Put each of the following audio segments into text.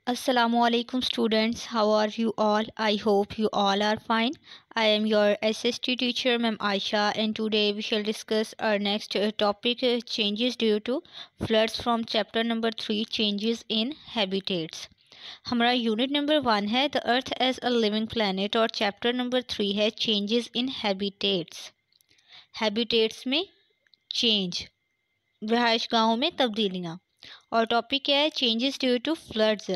Assalamualaikum students, how are you all? I hope you all are fine. I am your SST teacher Ma'am Aisha, and today we shall discuss our next topic, changes due to floods from chapter number 3, changes in habitats. हमारा unit number 1 है the earth as a living planet और chapter number 3 है changes in habitats. Habitats में change, रिहाइश गाहों में तब्दीलियाँ। और टॉपिक क्या है? Changes due to floods.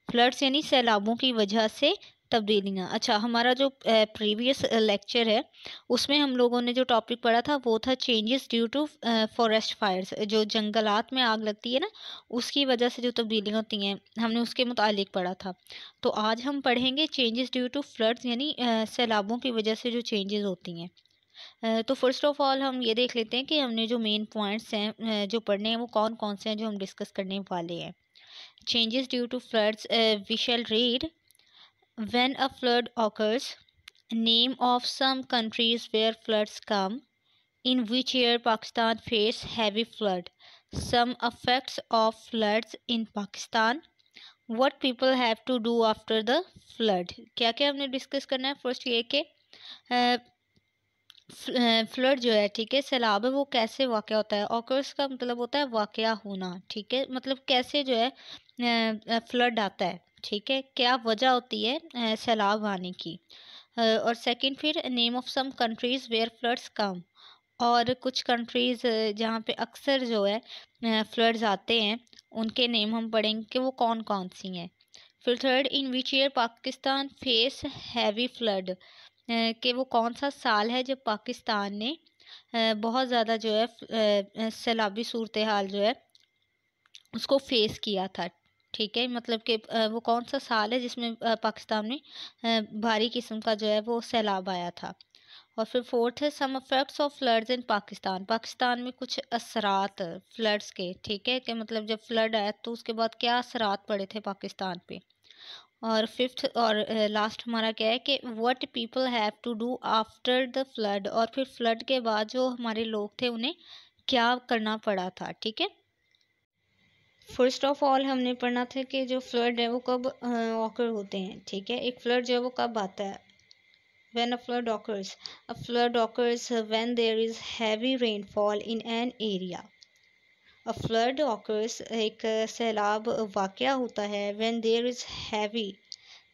Floods यानी सैलाबों की वजह से तब्दीलियाँ। अच्छा, हमारा जो प्रीवियस लेक्चर है उसमें हम लोगों ने जो टॉपिक पढ़ा था वो था changes due to forest fires. जो जंगलात में आग लगती है ना, उसकी वजह से जो तब्दीलियाँ होती हैं, हमने उसके मुतालिक पढ़ा था। तो आज हम पढ़ेंगे चेंजेस ड्यू टू फ्लड्स यानी सैलाबों की वजह से जो चेंजेस होती हैं। तो फर्स्ट ऑफ ऑल हम ये देख लेते हैं कि हमने जो मेन पॉइंट्स हैं जो पढ़ने हैं वो कौन कौन से हैं जो हम डिस्कस करने वाले हैं। Changes due to floods, we shall read when a flood occurs, name of some countries where floods come, in which year Pakistan face heavy flood, some affects of floods in Pakistan, what people have to do after the flood. क्या क्या हमने discuss करना है? First ये कि flood जो है, ठीक है, सैलाब है, वो कैसे वाक़या होता है। ऑकर्स का मतलब होता है वाक़या होना, ठीक है, मतलब कैसे जो है फ्लड आता है, ठीक है, क्या वजह होती है सैलाब आने की। और सेकंड फिर name of some countries where floods come, और कुछ कंट्रीज़ जहाँ पे अक्सर जो है फ्लड्स आते हैं उनके नेम हम पढ़ेंगे कि वो कौन कौन सी हैं। फिर third, in which year Pakistan face heavy flood, कि वो कौन सा साल है जब पाकिस्तान ने बहुत ज़्यादा जो है सैलाबी सूरत हाल जो है उसको फेस किया था, ठीक है, मतलब कि वो कौन सा साल है जिसमें पाकिस्तान में भारी किस्म का जो है वो सैलाब आया था। और फिर फोर्थ है some effects of floods in Pakistan, Pakistan में कुछ असरात फ्लड्स के, ठीक है, कि मतलब जब फ्लड आया तो उसके बाद क्या असरात पड़े थे पाकिस्तान पे। और फिफ्थ और लास्ट हमारा क्या है कि what people have to do after the flood, और फिर फ्लड के बाद जो हमारे लोग थे उन्हें क्या करना पड़ा था, ठीक है। फर्स्ट ऑफ ऑल हमने पढ़ना था कि जो फ्लड है वो कब ऑकर होते हैं, ठीक है। एक फ्लड जो है वो कब आता है? When a flood occurs, a flood occurs when there is heavy rainfall in an area. A flood occurs, एक सैलाब वाक़या होता है when there is heavy,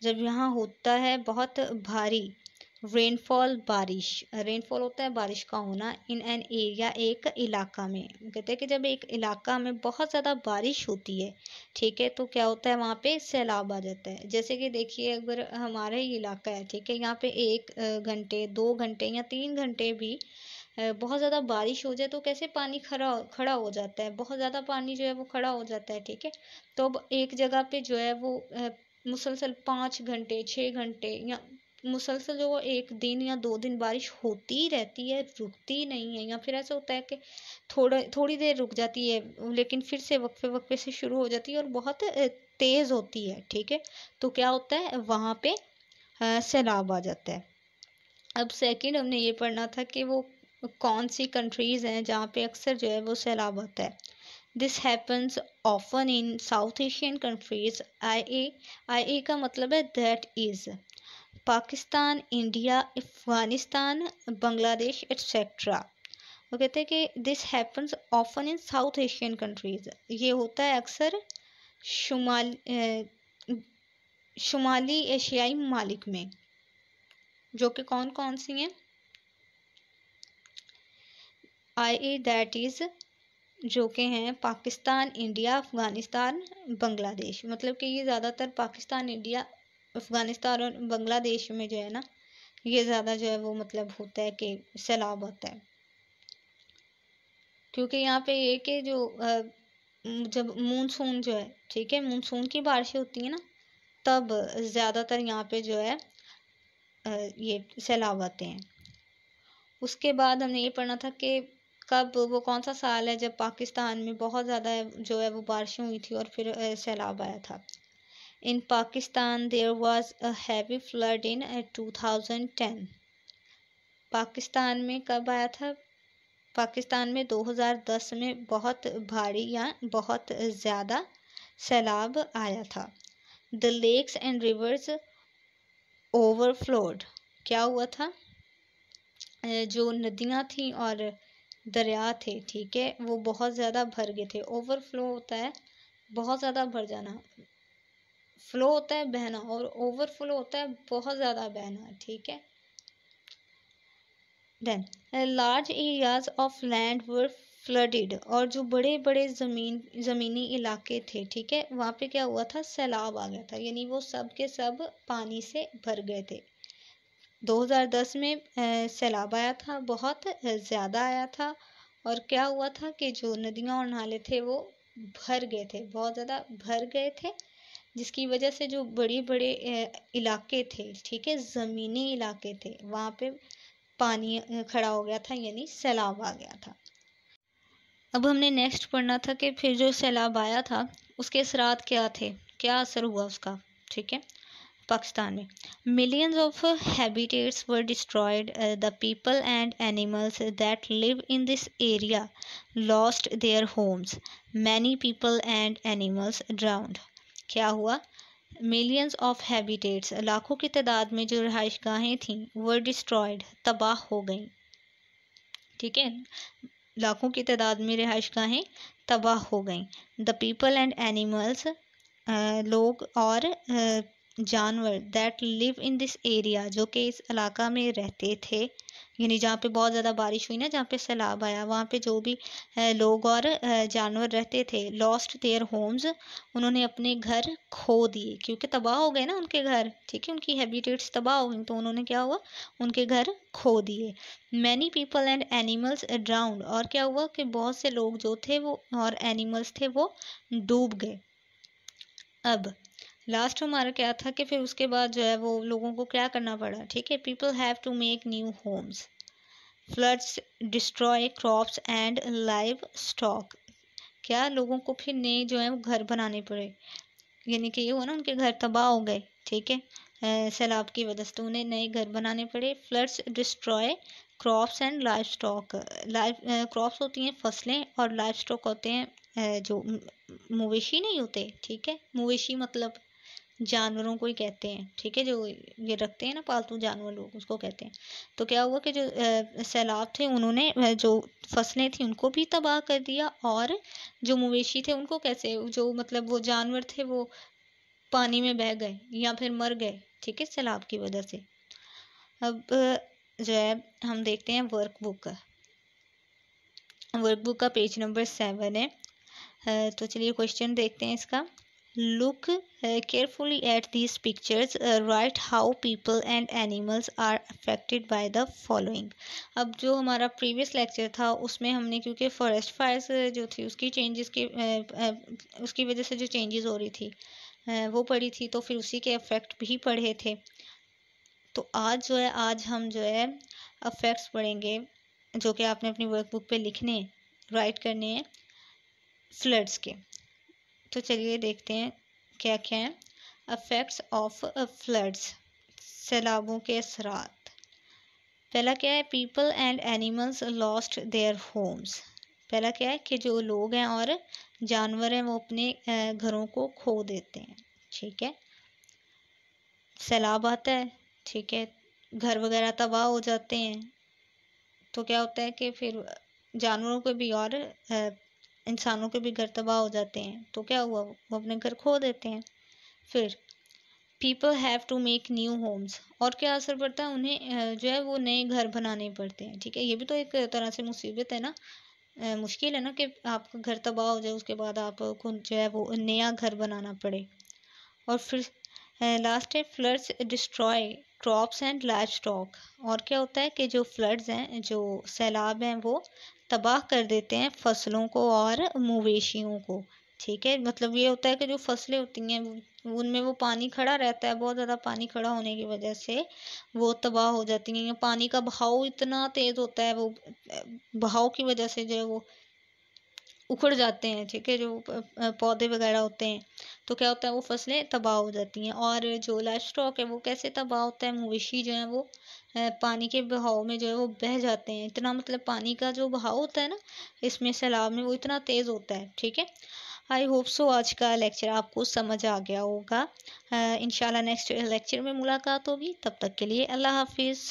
जब यहाँ होता है बहुत भारी, रेनफॉल बारिश, रेनफॉल होता है बारिश का होना, इन एन एरिया एक इलाका में। कहते हैं कि जब एक इलाका में बहुत ज़्यादा बारिश होती है, ठीक है, तो क्या होता है वहाँ पे सैलाब आ जाता है। जैसे कि देखिए, अगर हमारा ही इलाका है, ठीक है, यहाँ पे 1 घंटे 2 घंटे या 3 घंटे भी बहुत ज़्यादा बारिश हो जाए तो कैसे पानी खड़ा खड़ा हो जाता है, बहुत ज़्यादा पानी जो है वो खड़ा हो जाता है, ठीक है। तो अब एक जगह पे जो है वो मुसलसल 5 घंटे 6 घंटे या मुसलसल जो वो 1 दिन या 2 दिन बारिश होती ही रहती है, रुकती नहीं है। या फिर ऐसा होता है कि थोड़ी देर रुक जाती है लेकिन फिर से वक्फे वक्फे से शुरू हो जाती है और बहुत तेज़ होती है, ठीक है। तो क्या होता है वहाँ पे सैलाब आ जाता है। अब सेकंड हमने ये पढ़ना था कि वो कौन सी कंट्रीज़ हैं जहाँ पे अक्सर जो है वो सैलाब आता है। This happens often in South Asian countries. I E का मतलब है that is Pakistan, India, Afghanistan, Bangladesh etcetera. वो कहते हैं कि this happens often in South Asian countries, ये होता है अक्सर शुमाली एशियाई ममालिक में, जो कि कौन कौन सी हैं? आई दैट इज़ जो कि हैं पाकिस्तान, इंडिया, अफ़गानिस्तान, बांग्लादेश। मतलब कि ये ज़्यादातर पाकिस्तान, इंडिया, अफ़गानिस्तान और बांग्लादेश में जो है ना, ये ज़्यादा जो है वो मतलब होता है कि सैलाब आता है। क्योंकि यहाँ पे ये कि जो जब मूनसून जो है, ठीक है, मूनसून की बारिशें होती हैं ना, तब ज़्यादातर यहाँ पे जो है ये सैलाब आते हैं। उसके बाद हमने ये पढ़ना था कि कब, वो कौन सा साल है जब पाकिस्तान में बहुत ज़्यादा जो है वो बारिशें हुई थी और फिर सैलाब आया था। In Pakistan there was a heavy flood in 2010। Pakistan में कब आया था? पाकिस्तान में 2010 में बहुत भारी या बहुत ज़्यादा सैलाब आया था। The lakes and rivers overflowed. क्या हुआ था? जो नदियाँ थी और दरिया थे, ठीक है, वो बहुत ज़्यादा भर गए थे। ओवरफ्लो होता है बहुत ज़्यादा भर जाना, फ्लो होता है बहना, और ओवरफ्लो होता है बहुत ज़्यादा बहना, ठीक है। Then large areas of land were flooded, और जो बड़े बड़े ज़मीनी इलाके थे, ठीक है, वहाँ पे क्या हुआ था? सैलाब आ गया था, यानी वो सब के सब पानी से भर गए थे। 2010 में सैलाब आया था, बहुत ज़्यादा आया था, और क्या हुआ था कि जो नदियाँ और नाले थे वो भर गए थे, बहुत ज़्यादा भर गए थे, जिसकी वजह से जो बड़े बड़े इलाके थे, ठीक है, ज़मीनी इलाके थे, वहाँ पे पानी खड़ा हो गया था, यानी सैलाब आ गया था। अब हमने नेक्स्ट पढ़ना था कि फिर जो सैलाब आया था उसके असरात क्या थे, क्या असर हुआ उसका, ठीक है। पाकिस्तान में millions of habitats were destroyed. The people and animals that live in this area lost their homes. Many people and animals drowned. क्या हुआ? मिलियंस ऑफ हैबिटेट्स, लाखों की तादाद में जो रहाइशगाहें थीं, were destroyed, तबाह हो गईं, ठीक है। लाखों की तादाद में रहाइशगाहें तबाह हो गईं। द पीपल एंड एनिमल्स, लोग और जानवर, that live in this area, जो कि इस इलाका में रहते थे, यानी जहाँ पे बहुत ज़्यादा बारिश हुई ना, जहाँ पे सैलाब आया, वहाँ पे जो भी लोग और जानवर रहते थे, लॉस्ट देयर होम्स, उन्होंने अपने घर खो दिए, क्योंकि तबाह हो गए ना उनके घर, ठीक है, उनकी हैबिटेट्स तबाह हो गई, तो उन्होंने क्या हुआ? उनके घर खो दिए। Many people and animals drowned, और क्या हुआ कि बहुत से लोग जो थे वो और एनिमल्स थे वो डूब गए। अब लास्ट हमारा क्या था कि फिर उसके बाद जो है वो लोगों को क्या करना पड़ा, ठीक है। People have to make new homes, floods destroy crops and livestock. क्या लोगों को फिर नए जो है वो घर बनाने पड़े, यानी कि ये हुआ ना, उनके घर तबाह हो गए, ठीक है, सैलाब की वजह से, तो उन्हें नए घर बनाने पड़े। Floods destroy crops and live stock, live crops होती हैं फसलें, और लाइव स्टॉक होते हैं जो मवेशी नहीं होते, ठीक है, मवेशी मतलब जानवरों को ही कहते हैं, ठीक है, जो ये रखते हैं ना पालतू जानवर, लोग उसको कहते हैं। तो क्या हुआ कि जो सैलाब थे, उन्होंने जो फसलें थी उनको भी तबाह कर दिया, और जो मवेशी थे उनको कैसे, जो मतलब वो जानवर थे वो पानी में बह गए या फिर मर गए, ठीक है, सैलाब की वजह से। अब जो है हम देखते हैं वर्कबुक का पेज नंबर 7 है। तो चलिए क्वेश्चन देखते हैं इसका। Look carefully at these pictures. Write how people and animals are affected by the following. अब जो हमारा प्रीवियस लेक्चर था उसमें हमने, क्योंकि फॉरेस्ट फायर्स जो थी उसकी चेंजेस की उसकी वजह से जो चेंजेस हो रही थी वो पढ़ी थी, तो फिर उसी के इफेक्ट भी पढ़े थे। तो आज जो है, आज हम जो है इफेक्ट्स पढ़ेंगे, जो कि आपने अपनी वर्कबुक पे लिखने, राइट करने हैं, फ्लड्स के। तो चलिए देखते हैं क्या क्या है अफेक्ट्स ऑफ फ्लड्स, सैलाबों के असरात। पहला क्या है? People and animals lost their homes. पहला क्या है कि जो लोग हैं और जानवर हैं वो अपने घरों को खो देते हैं, ठीक है। सैलाब आता है, ठीक है, घर वगैरह तबाह हो जाते हैं, तो क्या होता है कि फिर जानवरों के भी और इंसानों के भी घर तबाह हो जाते हैं, तो क्या हुआ? वो अपने घर खो देते हैं। फिर people have to make new homes, और क्या असर पड़ता है? उन्हें जो है वो नए घर बनाने पड़ते हैं, ठीक है। ये भी तो एक तरह से मुसीबत है ना, मुश्किल है ना कि आपका घर तबाह हो जाए, उसके बाद आपको जो है वो नया घर बनाना पड़े। और फिर लास्ट है floods destroy crops and live stock, और क्या होता है कि जो फ्लड्स हैं, जो सैलाब हैं, वो तबाह कर देते हैं फसलों को और मवेशियों को, ठीक है। मतलब ये होता है कि जो फसलें होती हैं उनमें वो पानी खड़ा रहता है, बहुत ज़्यादा पानी खड़ा होने की वजह से वो तबाह हो जाती हैं। पानी का बहाव इतना तेज़ होता है, वो बहाव की वजह से जो है वो उखड़ जाते हैं, ठीक है, जो पौधे वगैरह होते हैं, तो क्या होता है? वो फसलें तबाह हो जाती हैं। और जो लाइव स्टॉक है वो कैसे तबाह होता है? मवेशी जो है वो पानी के बहाव में जो है वो बह जाते हैं। इतना मतलब पानी का जो बहाव होता है ना इसमें सैलाब में, वो इतना तेज़ होता है, ठीक है। आई होप सो आज का लेक्चर आपको समझ आ गया होगा। इंशाल्लाह नेक्स्ट लेक्चर में मुलाकात होगी, तब तक के लिए अल्लाह हाफिज़।